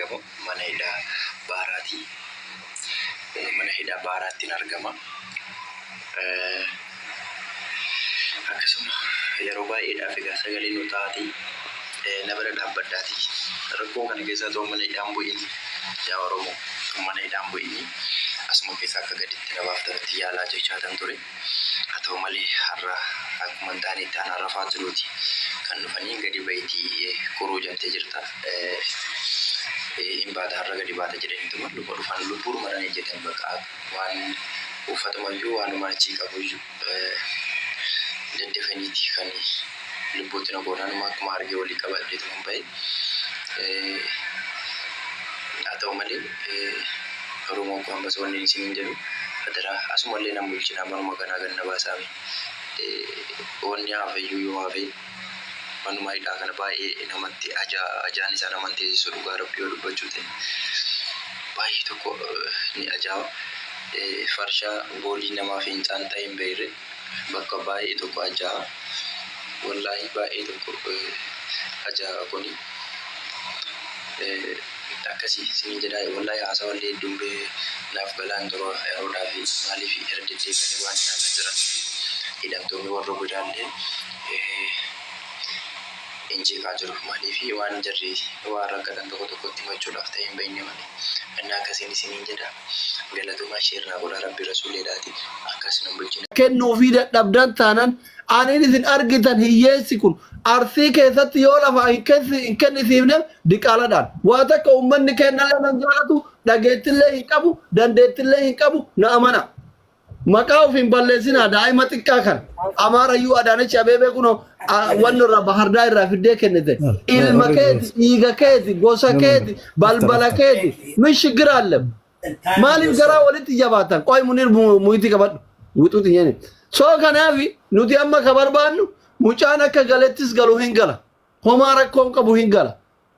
argamu mana hidhaa baaraati. Mana hidhaa baaraatti argama. Akkasuma yeroo baay'eedhaaf egaa sagalee nu taati nabara dhaabbaddaati. Rakkoo kana keessa ta'u mana hidhaan bu'iin yaa Oromoo mana hidhaan bu'iin asuma keessa akka gaditti nabaaf ta'atti yaalaa jechaatan ture. Haa ta'u malee har'a akkuma hin taanetti ana rafaa jiruuti kan dhufanii gadi ba'iitii koroo jaltee jirta. Imbaata har'a gadi baata jedhaniituma dhufan lubbuun maranii jedhan bakka waan uffatumayyuu waanuma achi qabuyyuu daddafaniiti kan lubbuutti na goonanuma akkuma argee walii qabadheetuma bahe. Haa ta'u malee Oromoo kun ammas wanni isin jedhu adara asumallee nama bulchinaa manuma kanaa ganna baasaame wanni haafayyuu yoo haafe manuma hidhaa kana baay'ee namatti ajaan isaa naman teessisu dhugaa Rabbii yoo dubbachuu ta'e baay'ee tokko ni ajaa'iba. Farshaa boolii namaaf hin caantaa hin beekne bakka baay'ee tokko ajaa'iba. Wallaahi baay'ee tokko ajaa'iba kuni. Akkasii isin jedhaa wallaahi haasaa wallee dumbee naaf galaan duroo yeroodhaa fi maaliif irra deddeebi'anii waan ilaalaa jiran hidhamtoonni warra godhaallee injeeqaa jiru maaliif waan jarri waan rakkatan tokko tokkotti himachuudhaaf ta'e hin beekne malee innaa akkasiin isiniin jedha galatuma sheerraa godha Rabbi Rasuuleedhaati akkas nan bulchina. Kennuufii dadhabdan taanaan aanin isin argitan hiyyeessi kun arsii keessatti yoo lafa hin kennisiifne diqaaladhaan waa takka uummanni kennallee nan jaalatu dhageettillee hin qabu dandeettillee hin qabu na amana. Maqaa ofiin balleessinaa daa'ima xiqqaa kan Amaarayyuu Adaanech Abeebee kunoo wanni irraa Bahardaa irraa fiddee kennite ilma keeti dhiiga keeti gosa keeti balbala keeti min shigiraallee maaliif garaa walitti jabaatan qoy munir muyitii qabadhu wixuuti nyene soo kanaafi nuti amma ka barbaannu mucaan akka galettis galu hin gala homaa rakkoon qabu hin gala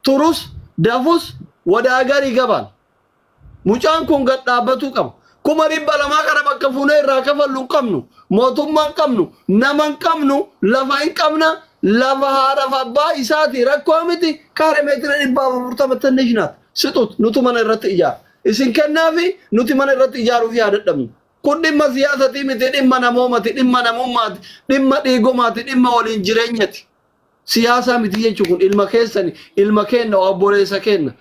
turus dafus wadaagarii gabaan mucaan kun gad dhaabbatuu qaba. Kuma dhibba lamaa kana bakka fuunee irraa kafallu hin qabnu mootummaa hin qabnu nama hin qabnu lafa hin qabna lafa haadhaaf abbaa isaati rakkoo miti kaare meetira 440 shinaat situt nutu mana irratti ijaara isin kennaafi nuti mana irratti ijaaruuf yaadadhabnu kun dhimma siyaasatii miti dhimma namoomaati dhimma namummaati dhimma dhiigomaati dhimma waliin jireenyati siyaasaa miti jechuun kun ilma keessani ilma kenna obboleessa kenna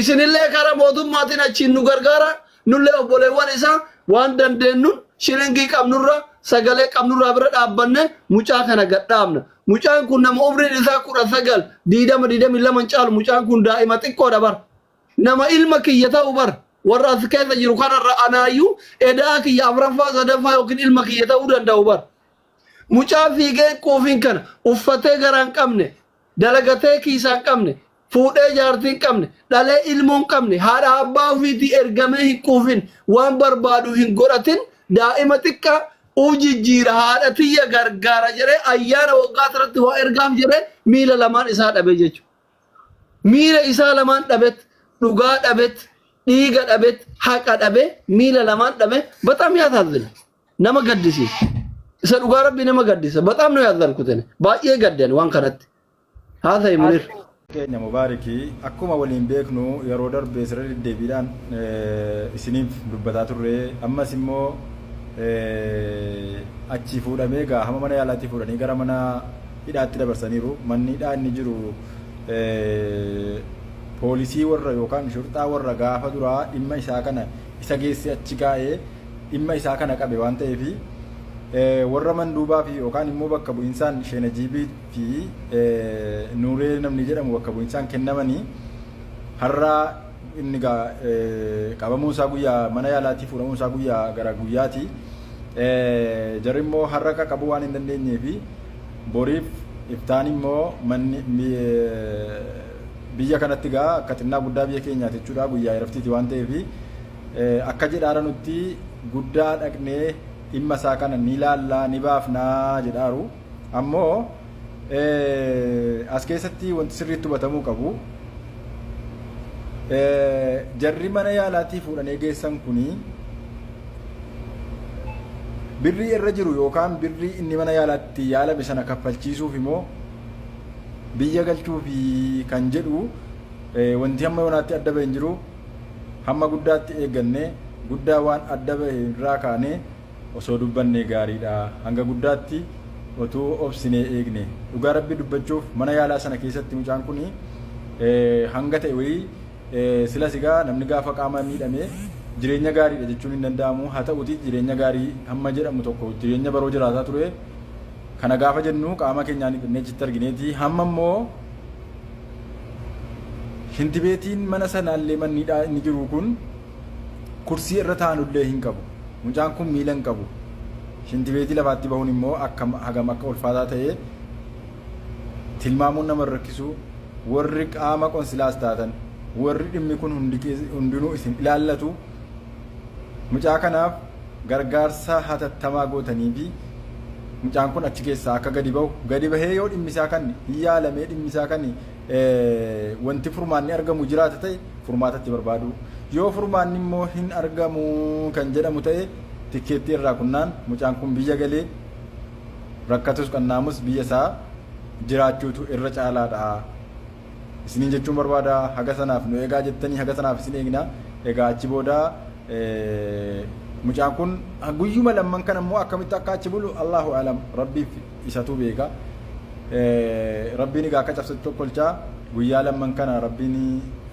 isinillee karaa mootummaatiin achiin nu gargaara. Nulle obboleewwan isaa waan dandeenyu shilingii qabnurra sagalee qabnurra bira dhaabbanne mucaa kana gadhaabna. Mucaan kun nama umriin isaa 19 22 caalu mucaan kun daa'ima xiqqoodha bar. Nama ilma kiyya ta'u bar. Warra as keessa jiru kanarra anaayyuu edaa kiyya afraffaa sadaffaa yookiin ilma kiyya ta'uu danda'u bar. Mucaa fiigee quufiin kana uffatee garaa hin qabne dalagatee kiisaa hin qabne fuudhee jaartii hin qabne dhalee ilmoo hin qabne haadha abbaa ofiitii ergamee hin quufin waan barbaadu hin godhatin daa'ima xiqqaa ujijjiira haadha tiyya gargaara jedhee ayyaana waggaa irratti waa ergaaf jedhee miila lamaan isaa dhabe jechuudha. Miila isaa lamaan dhabet dhugaa dhabet dhiiga dhabet haqa dhabe miila lamaan dhabe በጣም ያሳዝናል nama gaddisiisa isa dhugaa Rabbi nama gaddisa በጣም ነው ያዘንኩት baay'ee gaddan waan kanatti haa ta'e munir Kenya Mubaariki akkuma waliin beeknu yeroo darbe sirrii deddeebiidhaan isiniif dubbataa turre ammas immoo achi fuudhamee hama mana yaalaatti fuudhanii gara mana hidhaatti dabarsaniiru manni hidhaa inni jiru poolisii warra yookaan shurxaa warra gaafa duraa dhimma isaa kana isa geesse achi gaa'ee dhimma isaa kana qabe waan ta'eef warra manduubaa fi yookaan immoo bakka bu'insaan Sheenajiibii fi Nuuree namni jedhamu bakka bu'insaan kennamanii har'a inni qabamuu isaa guyyaa mana yaalaatti fuudhamuu isaa guyyaa gara guyyaati jarri immoo har'a qaqqabuu waan hin dandeenyee fi boriif iftaan immoo manni biyya kanatti akka xinnaa guddaa biyya keenyaati jechuudha guyyaa iraftiiti waan ta'eef akka jedhaara nutti guddaa dhaqnee dhimma isaa kana ni ilaallaa ni baafnaa jedhaaru ammoo as keessatti wanti sirriitti hubatamuu qabu jarri mana yaalaatti fuudhanii geessan kuni birrii irra jiru yookaan birrii inni mana yaalaatti yaalame sana kaffalchiisuuf immoo biyya galchuuf kan jedhu wanti hamma yoonaatti adda bahee hin jiru hamma guddaatti eeggannee guddaa waan adda bahee irraa kaanee osoo dubbannee gaariidha hanga guddaatti otuu obsinee eegne dhugaa rabbi dubbachuuf mana yaalaa sana keessatti mucaan kuni hanga ta'e wayii sila sigaa namni gaafa qaama miidhamee jireenya gaariidha jechuun hin danda'amu haa ta'uti jireenya gaarii hamma jedhamu tokko jireenya baroo jiraataa ture kana gaafa jennu qaama keenyaan neechitti argineeti hamma immoo shintibeetiin mana sanaallee manniidhaa inni jiru kun kursii irra taa'anullee hin qabu mucaan kun miila hin qabu shintibeetii lafaatti bahuun immoo hagam akka ulfaataa ta'ee tilmaamuun nama rakkisu warri qaama qonsilaas taatan warri dhimmi kun hundinuu isin ilaallatu mucaa kanaaf gargaarsa hatattamaa gootanii fi mucaan kun achi keessaa akka gadi bahee yoo dhimmisaa kan hin yaalamee dhimmisaa kan wanti furmaanni argamu jiraata ta'e furmaatatti barbaadu yoo furmaanni immoo hin argamu kan jedhamu ta'e tikkeettii irraa kunnaan mucaan kun biyya galee rakkatus qannaamus biyya isaa jiraachuutu irra caalaadha isiniin jechuun barbaada haga sanaaf nu eegaa jettanii haga sanaaf isin eegna egaa achi booda mucaan kun guyyuma lamman kan immoo akkamitti akka achi bulu Allahu alam rabbiif isatu beeka rabbiin egaa akka cabsatu tokkolchaa guyyaa lamman kana rabbiin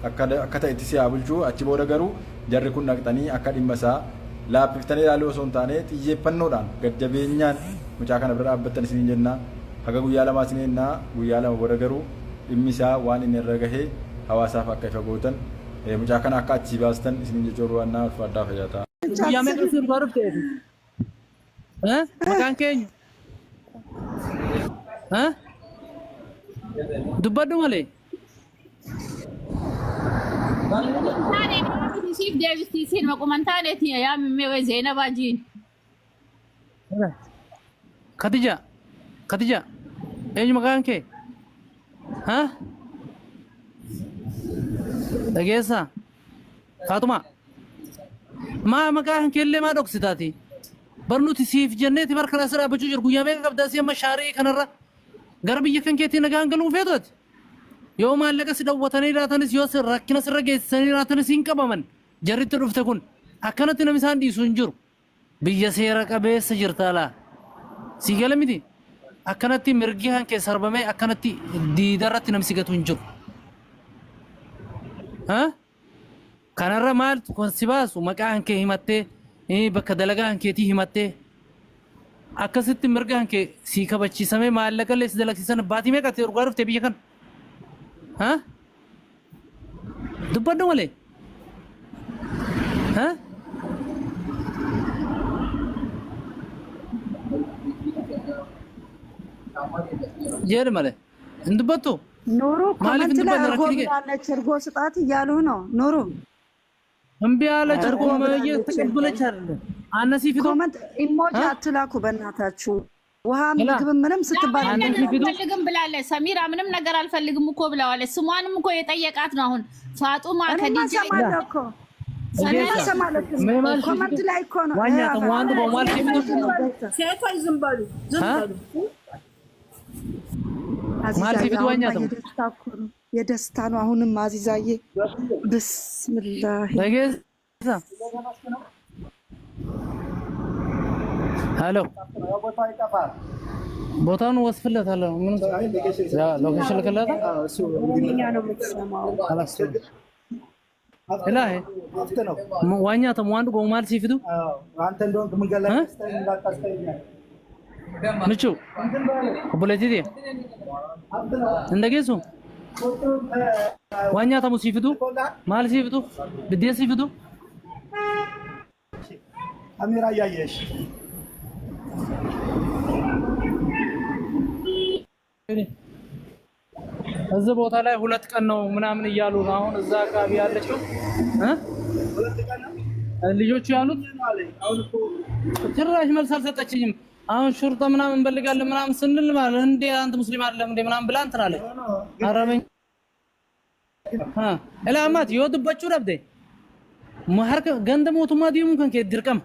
akka ta'etti si haa bulchu achi booda garuu jarri kun dhaqxanii akka dhimma isaa laaffiftanii ilaaluu osoo hin taane xiyyeeffannoodhaan gad-jabeenyaan mucaa kana bira dhaabbattan isiniin jenna haga guyyaa lamaa isin ennaa guyyaa lama booda garuu dhimmi isaa waan inni irra gahee hawaasaaf akka ifa gootan mucaa kana akka achii baastan isiniin jechuun ruwaannaa ulfaadhaa fayyataa. Guyyaa meeqa isin baruuf ta'eeti? Maqaan keenya? Dubbadhu malee? Siif deebisiisiin maquma taaneeti yaa mimmee Zeenabaa jiin. Katija eenyu maqaan kee? Dhageessaa? Faatuma maa maqaan keellee maa dhoksitaati? Barnuti siif jenneeti barka asirraa dhaabbachuu jiru guyyaa meeqa qabdaa si amma shaarii kanarra gara biyya kan keetii nagaan galuu feetooti? Yoo maallaqa si dhawwatanii jiraatanis yoo rakkina sirra geessisanii jiraatanis hin qabaman jarritti dhufte kun akkanatti namni isaan dhiisu hin jiru biyya seera qabeessa jirta laa si gala miti akkanatti mirgi kan keessa sarbamee akkanatti diidarratti namni si gatu hin jiru. Kanarra maal kun si baasu maqaan kee himattee bakka dalagaa keetii himattee akkasitti mirga kee si kabachiisamee maallaqa illee si dalagsiisan baatii meeqa ta'e dhugaa dhuftee biyya kana? Dubbadhu malee? Jedhe malee? Hin dubbattu? ኑሩ ኮመንት ላይ አርጎ ብላለች እርጎ ስጣት እያሉ ነው ኑሩ እምቢ አለች እርጎ እየተቀበለች አይደለም አነሲ ፊቱ ኮመንት ኢሞጂ አትላኩ በእናታችሁ ውሃ ምግብ ምንም ስትባል አልፈልግም ብላለች ሰሚራ ምንም ነገር አልፈልግም እኮ ብለዋለች ስሟንም እኮ የጠየቃት ነው አሁን ፋጡማ ከዲጂ ሰማለኮ ሰማለኮ ኮመንት ላይ እኮ ነው ዋኛ ተሟንዱ በማል ፊቱ ሴቶች ዝም በሉ ማልቲ ቢትዋኛ ተው የደስታ ነው አሁንም አዚዛዬ ቢስሚላህ ለጌሳ ሃሎ ቦታውን ወስፍለታለሁ ምን ያ ሎኬሽን ለከላታ እሱ እኛ ነው የምትሰማው አላስተ ኢላሂ ዋኛ ተሟንዱ ጎማል ሲፊቱ አንተ እንደውም ምንገላስተኝ እንዳታስተኛ ምቹ ኦቦሌቲዲ እንደጌሱ ዋኛ ተሙ ሲፊቱ ማል ሲፊቱ ብዴ ሲፊቱ አሚራ ያየሽ እዚህ ቦታ ላይ ሁለት ቀን ነው ምናምን እያሉ ነው አሁን እዛ አካባቢ ያለችው ልጆቹ ያሉት ጭራሽ መልስ አልሰጠችኝም አሁን ሹርጣ ምናምን እንፈልጋለን ምናምን ስንል ማለት እንዴ አንተ ሙስሊም አይደለም እንዴ ምናምን ብላ እንትን አለ አረበኝ እላማት ይወድባችሁ ረብዴ ማህርከ ገንደ ሞቱማ ዲሙ ከን ከድርቀም